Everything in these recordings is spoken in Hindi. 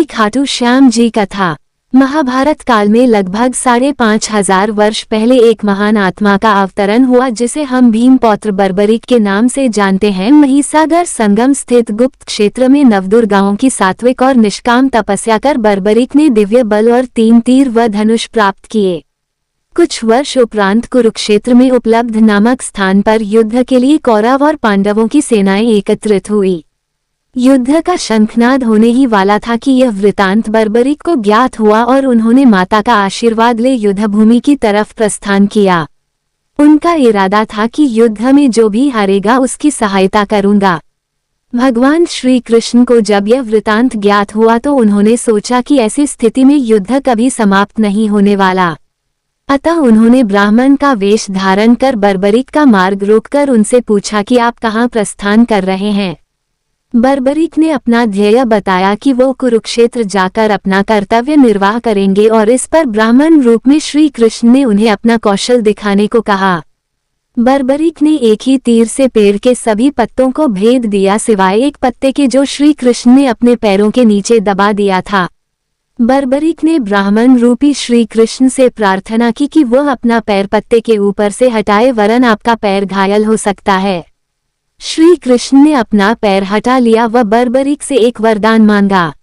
खाटू श्याम जी कथा। महाभारत काल में लगभग 5,500 वर्ष पहले एक महान आत्मा का अवतरण हुआ जिसे हम भीमपौत्र बर्बरीक के नाम से जानते हैं। महिसागर संगम स्थित गुप्त क्षेत्र में नवदुर्गाओं की सात्विक और निष्काम तपस्या कर बर्बरीक ने दिव्य बल और 3 तीर व धनुष प्राप्त किए। कुछ वर्ष उपरांत कुरुक्षेत्र में उपलब्ध नामक स्थान पर युद्ध के लिए कौरव और पांडवों की सेनाएं एकत्रित हुई। युद्ध का शंखनाद होने ही वाला था कि यह वृतांत बर्बरीक को ज्ञात हुआ और उन्होंने माता का आशीर्वाद ले युद्धभूमि की तरफ प्रस्थान किया। उनका इरादा था कि युद्ध में जो भी हारेगा उसकी सहायता करूंगा। भगवान श्री कृष्ण को जब यह वृतांत ज्ञात हुआ तो उन्होंने सोचा कि ऐसी स्थिति में युद्ध कभी समाप्त नहीं होने वाला। अतः उन्होंने ब्राह्मण का वेश धारण कर बर्बरीक का मार्ग रोककर उनसे पूछा कि आप कहाँ प्रस्थान कर रहे हैं। बर्बरीक ने अपना ध्येय बताया कि वो कुरुक्षेत्र जाकर अपना कर्तव्य निर्वाह करेंगे और इस पर ब्राह्मण रूप में श्री कृष्ण ने उन्हें अपना कौशल दिखाने को कहा। बर्बरीक ने एक ही तीर से पेड़ के सभी पत्तों को भेद दिया सिवाय एक पत्ते के जो श्री कृष्ण ने अपने पैरों के नीचे दबा दिया था। बर्बरीक ने ब्राह्मण रूपी श्री कृष्ण से प्रार्थना की कि वह अपना पैर पत्ते के ऊपर से हटाए वरन आपका पैर घायल हो सकता है। श्री कृष्ण ने अपना पैर हटा लिया व बर्बरीक से एक वरदान मांगा।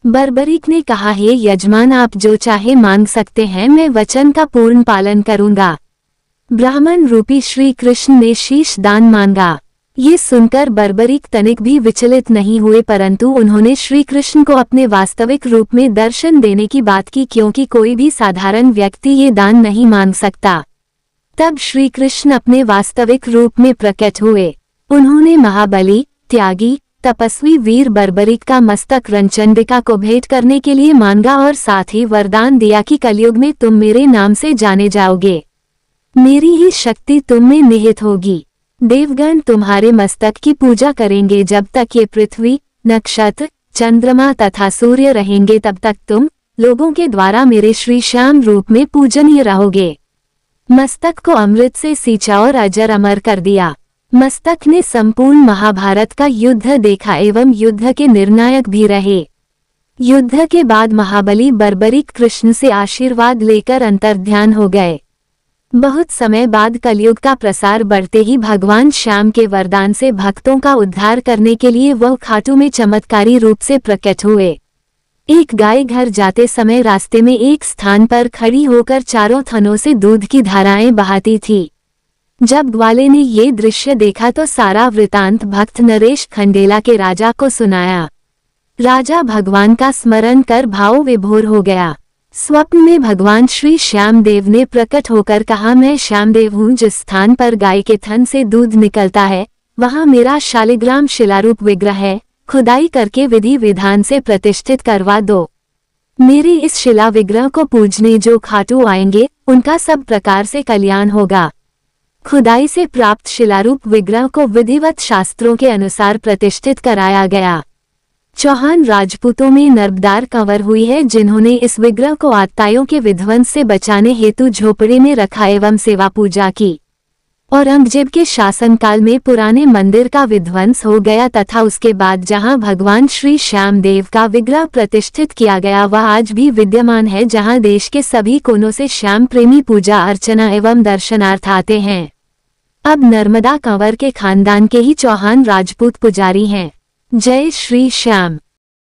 बर्बरीक ने कहा, हे यजमान, आप जो चाहे मांग सकते हैं, मैं वचन का पूर्ण पालन करूंगा। ब्राह्मण रूपी श्री कृष्ण ने शीश दान मांगा। ये सुनकर बर्बरीक तनिक भी विचलित नहीं हुए, परंतु उन्होंने श्री कृष्ण को अपने वास्तविक रूप में दर्शन देने की बात की, क्योंकि कोई भी साधारण व्यक्ति ये दान नहीं मांग सकता। तब श्री कृष्ण अपने वास्तविक रूप में प्रकट हुए। उन्होंने महाबली, त्यागी, तपस्वी वीर बर्बरीक का मस्तक रणचंडिका को भेंट करने के लिए मांगा और साथ ही वरदान दिया कि कलयुग में तुम मेरे नाम से जाने जाओगे। मेरी ही शक्ति तुम में निहित होगी। देवगण तुम्हारे मस्तक की पूजा करेंगे। जब तक ये पृथ्वी, नक्षत्र, चंद्रमा तथा सूर्य रहेंगे तब तक तुम लोगों के द्वारा मेरे श्री श्याम रूप में पूजनीय रहोगे। मस्तक को अमृत से सींचा और अजर अमर कर दिया। मस्तक ने संपूर्ण महाभारत का युद्ध देखा एवं युद्ध के निर्णायक भी रहे। युद्ध के बाद महाबली बर्बरीक कृष्ण से आशीर्वाद लेकर अंतर्ध्यान हो गए। बहुत समय बाद कलयुग का प्रसार बढ़ते ही भगवान श्याम के वरदान से भक्तों का उद्धार करने के लिए वह खाटू में चमत्कारी रूप से प्रकट हुए। एक गाय घर जाते समय रास्ते में एक स्थान पर खड़ी होकर चारों थनों से दूध की धाराएं बहाती थी। जब ग्वाले ने ये दृश्य देखा तो सारा वृतांत भक्त नरेश खंडेला के राजा को सुनाया। राजा भगवान का स्मरण कर भाव विभोर हो गया। स्वप्न में भगवान श्री श्यामदेव ने प्रकट होकर कहा, मैं श्यामदेव हूँ। जिस स्थान पर गाय के थन से दूध निकलता है वहाँ मेरा शालिग्राम शिलारूप विग्रह है। खुदाई करके विधि विधान से प्रतिष्ठित करवा दो। मेरे इस शिला विग्रह को पूजने जो खाटू आएंगे उनका सब प्रकार से कल्याण होगा। खुदाई से प्राप्त शिलारूप विग्रह को विधिवत शास्त्रों के अनुसार प्रतिष्ठित कराया गया। चौहान राजपूतों में नर्बदार कंवर हुई है जिन्होंने इस विग्रह को आतताइयों के विध्वंस से बचाने हेतु झोपड़ी में रखा एवं सेवा पूजा की। औरंगजेब के शासनकाल में पुराने मंदिर का विध्वंस हो गया तथा उसके बाद जहां भगवान श्री श्यामदेव का विग्रह प्रतिष्ठित किया गया वह आज भी विद्यमान है, जहां देश के सभी कोनों से श्याम प्रेमी पूजा अर्चना एवं दर्शनार्थ आते हैं। अब नर्मदा कंवर के खानदान के ही चौहान राजपूत पुजारी हैं। जय श्री श्याम।